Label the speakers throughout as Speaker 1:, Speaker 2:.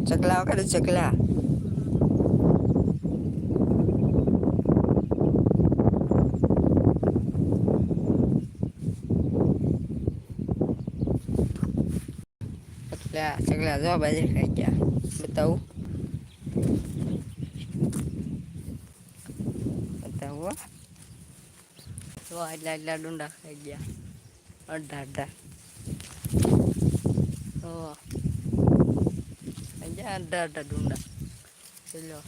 Speaker 1: ચકલા વગર ચકલા. ચકલા જો બાજરી ખાઈ ગયા. બતાવું બતાવો તો એટલા ડુંડા ખાઈ ગયા. અડધા તો અડધા ડુંડા ચલો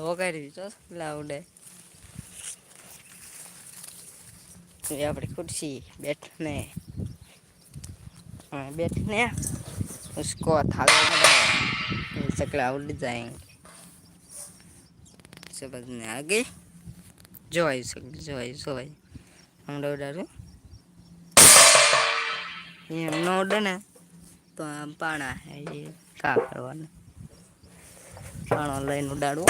Speaker 1: વગાડી દીધો લાવડે. આપણી कुर्सी बैठने बैठने उसको थाला चकला उड़ जाएंगे. समझने आ गई. जो भाई हम उड़ारू ये न उड़े ने तो आम पाना है. ये क्या करवाना पाना लઈને ઉડાડવો.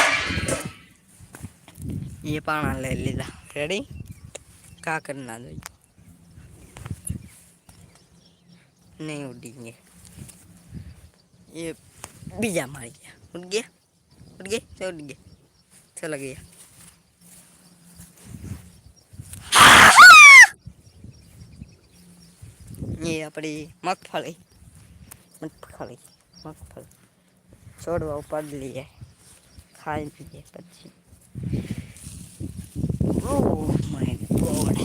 Speaker 1: ये पाना ले लीधा. रेडी क्या करना दो नहीं उड़ेंगे. ये बीजा मार गया. उड़ गया उड़ गया चला गया. ये अपनी मगफली छोड़वा ऊपर लिए खाई लिए पक्षी. ओह माय गॉड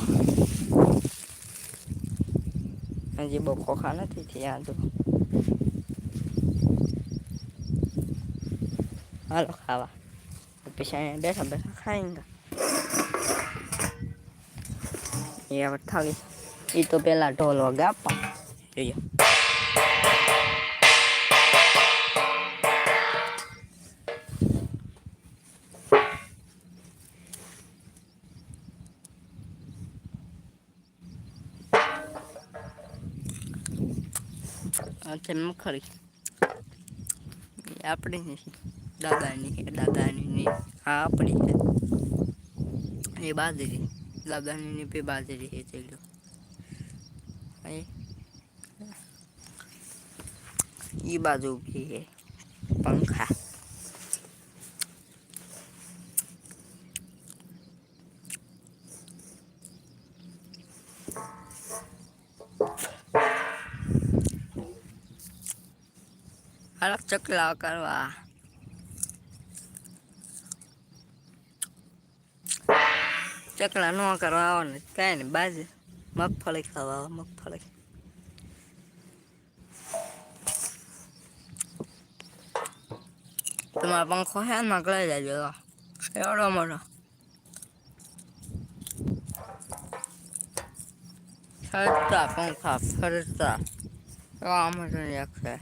Speaker 1: हजी बो खोखा नहीं थी यहाँ तो. हालो खावा पीछे बैठा बैठा खाएंगे. ये अब थाली ये तो पहला ढोल वगा જોઈએ. મગફળી આપણી નથી દાદાની નહીં. હા આપણી છે એ બાજરી દાદાની पे बाजरी है. चलो ये बाजू भी है पंखा. अलग चकला करवा चकला न करवा कहीं नहीं. बाज मगफली खावा मगफली. तुम्हारा पंखो है नकला जाएगा एवढा मोठा. फरता पंखा फरता काम है.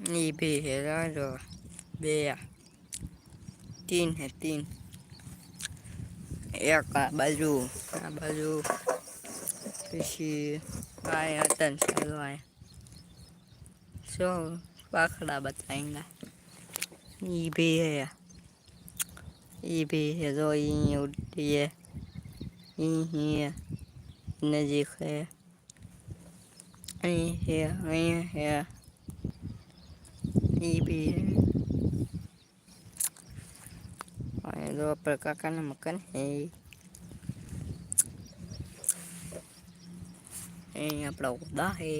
Speaker 1: ये भी है जो बेया 3 है 3 एक बाजू પછી आया तन चलो आए सो पाखड़ा बताएंगे. ये भी है जो ये उड़ती है. ये नजीक है. ये है ये भी है. दो प्रकार का मकान है. अपना उड़ा है.